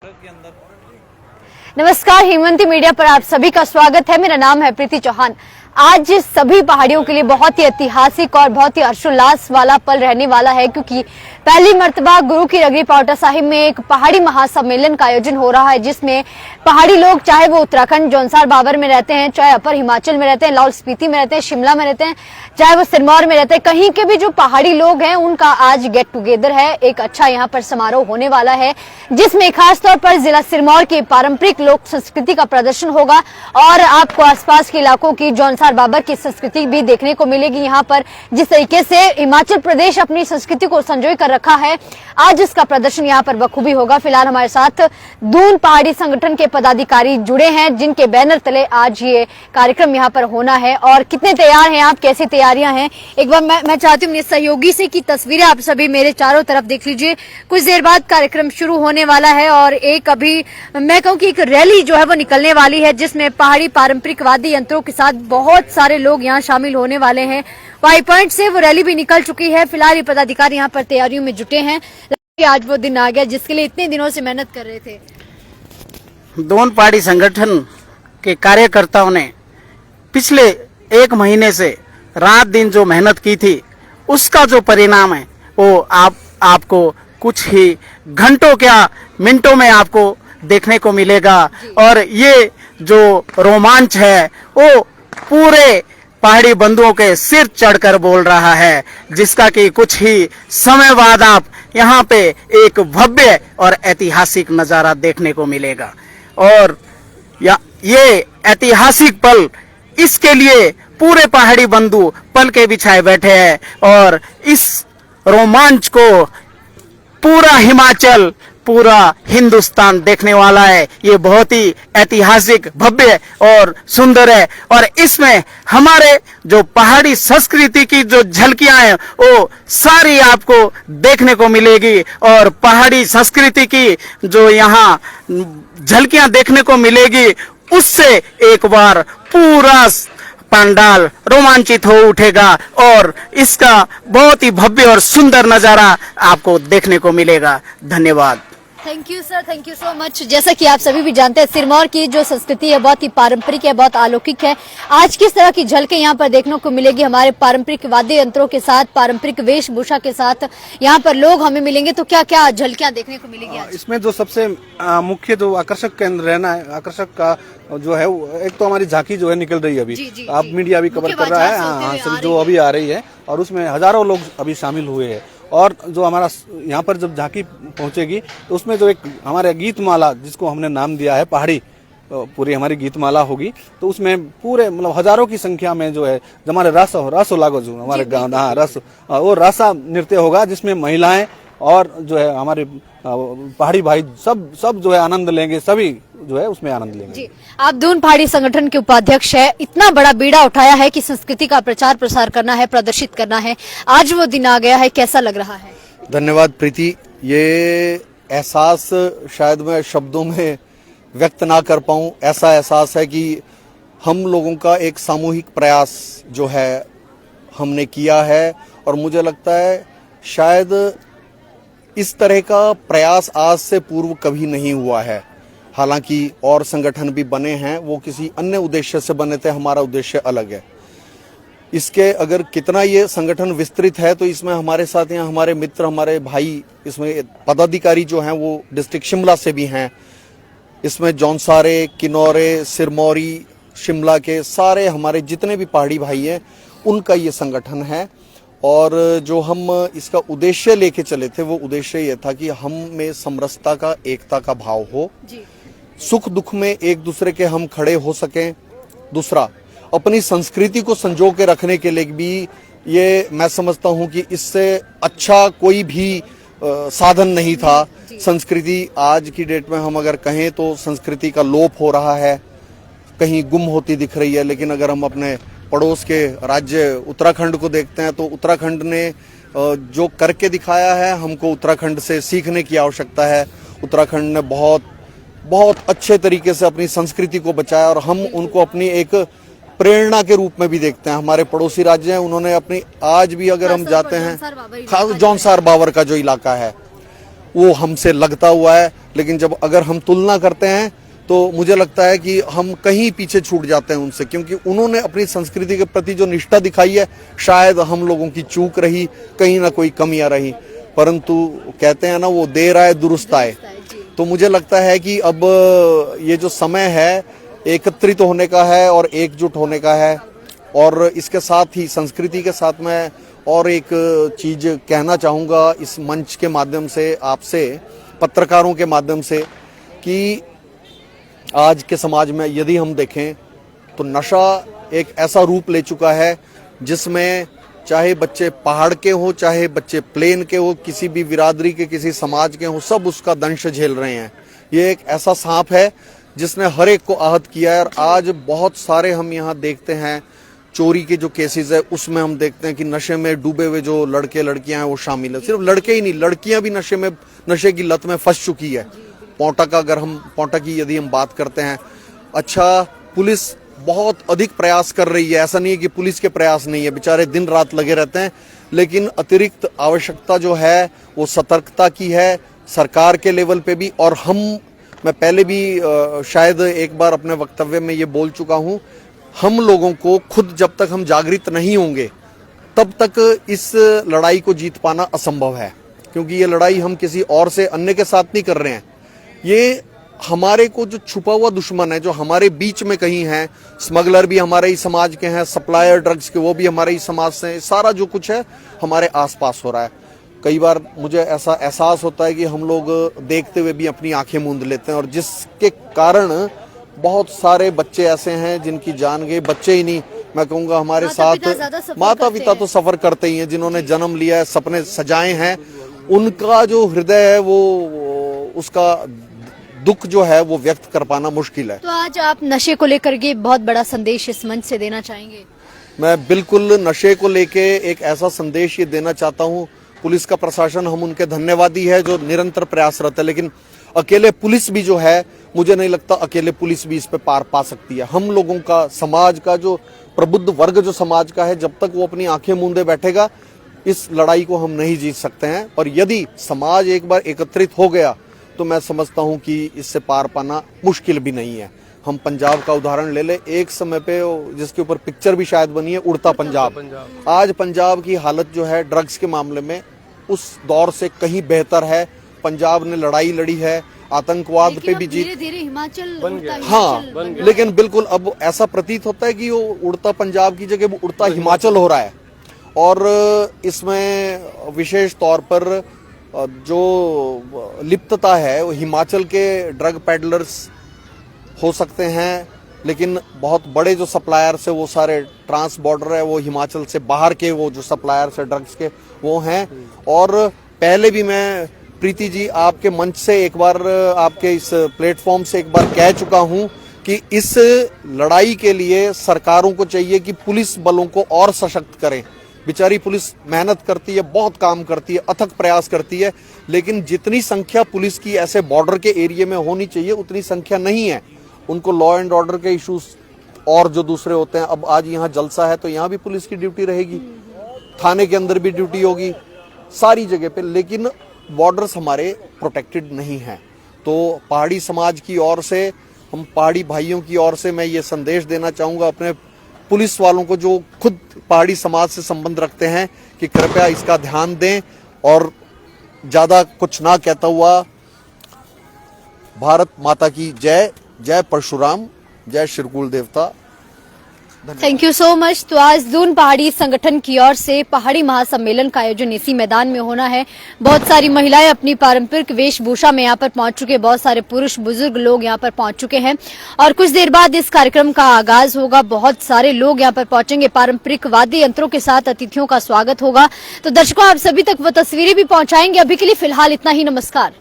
के अंदर। नमस्कार, हेमंती मीडिया पर आप सभी का स्वागत है। मेरा नाम है प्रीति चौहान। आज सभी पहाड़ियों के लिए बहुत ही ऐतिहासिक और बहुत ही हर्षोल्लास वाला पल रहने वाला है, क्योंकि पहली मर्तबा गुरु की नगरी पांवटा साहिब में एक पहाड़ी महासम्मेलन का आयोजन हो रहा है, जिसमें पहाड़ी लोग, चाहे वो उत्तराखंड जौनसार बावर में रहते हैं, चाहे अपर हिमाचल में रहते हैं, लाहौल स्पीति में रहते हैं, शिमला में रहते हैं, चाहे वो सिरमौर में रहते हैं, कहीं के भी जो पहाड़ी लोग हैं उनका आज गेट टुगेदर है। एक अच्छा यहाँ पर समारोह होने वाला है, जिसमें खासतौर पर जिला सिरमौर की पारंपरिक लोक संस्कृति का प्रदर्शन होगा और आपको आसपास के इलाकों की जौनसार बाबर की संस्कृति भी देखने को मिलेगी। यहाँ पर जिस तरीके से हिमाचल प्रदेश अपनी संस्कृति को संजोए कर रखा है, आज इसका प्रदर्शन यहाँ पर बखूबी होगा। फिलहाल हमारे साथ दून पहाड़ी संगठन के पदाधिकारी जुड़े हैं, जिनके बैनर तले आज ये कार्यक्रम यहाँ पर होना है। और कितने तैयार हैं आप, कैसी तैयारियां हैं, एक बार मैं चाहती हूँ अपने सहयोगी से की तस्वीरें आप सभी मेरे चारों तरफ देख लीजिए। कुछ देर बाद कार्यक्रम शुरू होने वाला है और एक अभी मैं कहूँ कि एक रैली जो है वो निकलने वाली है, जिसमें पहाड़ी पारंपरिक वाद्य यंत्रों के साथ बहुत सारे लोग यहाँ शामिल होने वाले हैं। वाई पॉइंट से वो रैली भी निकल चुकी है। फिलहाल ये पदाधिकारी यहाँ पर तैयारियों में जुटे हैं। आज वो दिन आ गया जिसके लिए इतने दिनों से मेहनत कर रहे थे। दून पहाड़ी संगठन के कार्यकर्ताओं ने पिछले एक महीने से रात दिन जो मेहनत की थी, उसका जो परिणाम है वो आपको कुछ ही घंटों क्या मिनटों में आपको देखने को मिलेगा। और ये जो रोमांच है वो पूरे पहाड़ी बंधुओं के सिर चढ़कर बोल रहा है, जिसका कि कुछ ही समय बाद आप यहाँ पे एक भव्य और ऐतिहासिक नजारा देखने को मिलेगा। और ये ऐतिहासिक पल, इसके लिए पूरे पहाड़ी बंधु पल के बिछाए बैठे हैं और इस रोमांच को पूरा हिमाचल, पूरा हिंदुस्तान देखने वाला है। ये बहुत ही ऐतिहासिक, भव्य और सुंदर है। और इसमें हमारे जो पहाड़ी संस्कृति की जो झलकियां हैं वो सारी आपको देखने को मिलेगी। और पहाड़ी संस्कृति की जो यहाँ झलकियां देखने को मिलेगी, उससे एक बार पूरा पंडाल रोमांचित हो उठेगा और इसका बहुत ही भव्य और सुंदर नजारा आपको देखने को मिलेगा। धन्यवाद। Thank you sir, thank you so much. जैसा कि आप सभी भी जानते हैं, सिरमौर की जो संस्कृति है बहुत ही पारंपरिक है, बहुत अलौकिक है। आज किस तरह की झलकें यहाँ पर देखने को मिलेगी हमारे पारंपरिक वाद्य यंत्रों के साथ, पारंपरिक वेशभूषा के साथ यहाँ पर लोग हमें मिलेंगे, तो क्या क्या झलकियां देखने को मिलेगी आज? इसमें जो सबसे मुख्य जो आकर्षक केंद्र रहना है, आकर्षक का जो है, एक तो हमारी झांकी जो है निकल रही है अभी, आप मीडिया भी कवर कर रहा है, हाँ, जो अभी आ रही है और उसमें हजारों लोग अभी शामिल हुए हैं। और जो हमारा यहाँ पर जब झांकी पहुंचेगी तो उसमें जो एक हमारे गीत माला, जिसको हमने नाम दिया है पहाड़ी, पूरी हमारी गीत माला होगी, तो उसमें पूरे मतलब हजारों की संख्या में जो है हमारे रस लागो जो हमारे गाँव, हाँ, रस, वो रसा नृत्य होगा, जिसमें महिलाएं और जो है हमारे पहाड़ी भाई सब जो है आनंद लेंगे, सभी जो है उसमें आनंद लेंगे। जी, आप दून पहाड़ी संगठन के उपाध्यक्ष है, इतना बड़ा बीड़ा उठाया है कि संस्कृति का प्रचार प्रसार करना है, प्रदर्शित करना है, आज वो दिन आ गया है, कैसा लग रहा है? धन्यवाद प्रीति। ये एहसास शायद मैं शब्दों में व्यक्त ना कर पाऊं, ऐसा एहसास है कि हम लोगों का एक सामूहिक प्रयास जो है हमने किया है। और मुझे लगता है शायद इस तरह का प्रयास आज से पूर्व कभी नहीं हुआ है। हालांकि और संगठन भी बने हैं, वो किसी अन्य उद्देश्य से बने थे, हमारा उद्देश्य अलग है। इसके अगर कितना ये संगठन विस्तृत है, तो इसमें हमारे साथ यहाँ हमारे मित्र, हमारे भाई, इसमें पदाधिकारी जो हैं वो डिस्ट्रिक्ट शिमला से भी हैं। इसमें जौनसारे, किन्नौरे, सिरमौरी, शिमला के सारे हमारे जितने भी पहाड़ी भाई हैं, उनका ये संगठन है। और जो हम इसका उद्देश्य लेके चले थे, वो उद्देश्य ये था कि हम में समरसता का, एकता का भाव हो, सुख दुख में एक दूसरे के हम खड़े हो सकें। दूसरा, अपनी संस्कृति को संजो के रखने के लिए भी ये मैं समझता हूँ कि इससे अच्छा कोई भी साधन नहीं था। संस्कृति आज की डेट में हम अगर कहें तो संस्कृति का लोप हो रहा है, कहीं गुम होती दिख रही है। लेकिन अगर हम अपने पड़ोस के राज्य उत्तराखंड को देखते हैं, तो उत्तराखंड ने जो करके दिखाया है, हमको उत्तराखंड से सीखने की आवश्यकता है। उत्तराखंड ने बहुत अच्छे तरीके से अपनी संस्कृति को बचाया और हम उनको अपनी एक प्रेरणा के रूप में भी देखते हैं। हमारे पड़ोसी राज्य हैं, उन्होंने अपनी, आज भी अगर हम जाते हैं, जौनसार बावर का जो इलाका है वो हमसे लगता हुआ है, लेकिन जब अगर हम तुलना करते हैं तो मुझे लगता है कि हम कहीं पीछे छूट जाते हैं उनसे, क्योंकि उन्होंने अपनी संस्कृति के प्रति जो निष्ठा दिखाई है शायद हम लोगों की चूक रही, कहीं ना कोई कमियां रही, परंतु कहते हैं ना वो देर आए दुरुस्त आए। तो मुझे लगता है कि अब ये जो समय है एकत्रित होने का है और एकजुट होने का है। और इसके साथ ही संस्कृति के साथ मैं और एक चीज कहना चाहूँगा इस मंच के माध्यम से आपसे, पत्रकारों के माध्यम से, कि आज के समाज में यदि हम देखें तो नशा एक ऐसा रूप ले चुका है जिसमें चाहे बच्चे पहाड़ के हो, चाहे बच्चे प्लेन के हो, किसी भी बिरादरी के, किसी समाज के हो, सब उसका दंश झेल रहे हैं। ये एक ऐसा सांप है जिसने हर एक को आहत किया है। और आज बहुत सारे हम यहाँ देखते हैं चोरी के जो केसेस है उसमें हम देखते हैं कि नशे में डूबे हुए जो लड़के लड़कियां हैं वो शामिल है। सिर्फ लड़के ही नहीं, लड़कियां भी नशे की लत में फंस चुकी है। पौंटा की यदि हम बात करते हैं, अच्छा पुलिस बहुत अधिक प्रयास कर रही है, ऐसा नहीं है कि पुलिस के प्रयास नहीं है, बेचारे दिन रात लगे रहते हैं, लेकिन अतिरिक्त आवश्यकता जो है वो सतर्कता की है सरकार के लेवल पे भी। और मैं पहले भी शायद एक बार अपने वक्तव्य में ये बोल चुका हूं, हम लोगों को खुद जब तक हम जागृत नहीं होंगे तब तक इस लड़ाई को जीत पाना असंभव है, क्योंकि ये लड़ाई हम किसी और से, अन्य के साथ नहीं कर रहे हैं। ये हमारे को जो छुपा हुआ दुश्मन है जो हमारे बीच में कहीं है, स्मगलर भी हमारे ही समाज के हैं, सप्लायर ड्रग्स के वो भी हमारे ही समाज से हैं, सारा जो कुछ है हमारे आसपास हो रहा है। कई बार मुझे ऐसा एहसास होता है कि हम लोग देखते हुए भी अपनी आंखें मूंद लेते हैं, और जिसके कारण बहुत सारे बच्चे ऐसे हैं जिनकी जान गई। बच्चे ही नहीं, मैं कहूँगा हमारे साथ माता पिता तो सफर करते ही हैं, जिन्होंने जन्म लिया है, सपने सजाए हैं, उनका जो हृदय है वो उसका दुख जो है वो व्यक्त कर पाना मुश्किल है। तो आज आप नशे को लेकर के बहुत बड़ा संदेश इस मंच से देना चाहेंगे? मैं बिल्कुल नशे को लेके एक ऐसा संदेश ये देना चाहता हूँ। पुलिस का प्रशासन, हम उनके धन्यवादी है जो निरंतर प्रयासरत है, लेकिन अकेले पुलिस भी जो है, मुझे नहीं लगता अकेले पुलिस भी इस पे पार पा सकती है। हम लोगों का, समाज का जो प्रबुद्ध वर्ग जो समाज का है, जब तक वो अपनी आंखें मूंदे बैठेगा इस लड़ाई को हम नहीं जीत सकते हैं। और यदि समाज एक बार एकत्रित हो गया तो मैं समझता हूं कि इससे पार पाना मुश्किल भी नहीं है। हम पंजाब का उदाहरण ले ले, एक समय पे जिसके ऊपर पिक्चर भी शायद बनी है, उड़ता पंजाब। आज पंजाब की हालत जो है ड्रग्स के मामले में उस दौर से कहीं बेहतर है। पंजाब ने लड़ाई लड़ी है, आतंकवाद पे भी जीत, धीरे-धीरे हिमाचल बन गया। हाँ, लेकिन बिल्कुल अब ऐसा प्रतीत होता है कि वो उड़ता पंजाब की जगह वो उड़ता हिमाचल हो रहा है। और इसमें विशेष तौर पर जो लिप्तता है वो हिमाचल के ड्रग पेडलर्स हो सकते हैं, लेकिन बहुत बड़े जो सप्लायर्स है वो सारे ट्रांस बॉर्डर है, वो हिमाचल से बाहर के वो जो सप्लायर्स है ड्रग्स के वो हैं। और पहले भी मैं प्रीति जी आपके मंच से एक बार, आपके इस प्लेटफॉर्म से एक बार कह चुका हूं कि इस लड़ाई के लिए सरकारों को चाहिए कि पुलिस बलों को और सशक्त करें। बेचारी पुलिस मेहनत करती है, बहुत काम करती है, अथक प्रयास करती है, लेकिन जितनी संख्या पुलिस की ऐसे बॉर्डर के एरिया में होनी चाहिए उतनी संख्या नहीं है। उनको लॉ एंड ऑर्डर के इश्यूज और जो दूसरे होते हैं, अब आज यहाँ जलसा है तो यहाँ भी पुलिस की ड्यूटी रहेगी, थाने के अंदर भी ड्यूटी होगी, सारी जगह पे, लेकिन बॉर्डर्स हमारे प्रोटेक्टेड नहीं है। तो पहाड़ी समाज की ओर से, हम पहाड़ी भाइयों की ओर से मैं ये संदेश देना चाहूँगा अपने पुलिस वालों को जो खुद पहाड़ी समाज से संबंध रखते हैं कि कृपया इसका ध्यान दें। और ज्यादा कुछ ना कहता हुआ, भारत माता की जय, जय परशुराम, जय श्रीकुल देवता। Thank you so much. तो आज दून पहाड़ी संगठन की ओर से पहाड़ी महासम्मेलन का आयोजन इसी मैदान में होना है। बहुत सारी महिलाएं अपनी पारंपरिक वेशभूषा में यहाँ पर पहुंच चुके, बहुत सारे पुरुष बुजुर्ग लोग यहाँ पर पहुंच चुके हैं और कुछ देर बाद इस कार्यक्रम का आगाज होगा। बहुत सारे लोग यहाँ पर पहुंचेंगे, पारंपरिक वाद्य यंत्रों के साथ अतिथियों का स्वागत होगा। तो दर्शकों, आप सभी तक वो तस्वीरें भी पहुंचाएंगे। अभी के लिए फिलहाल इतना ही, नमस्कार।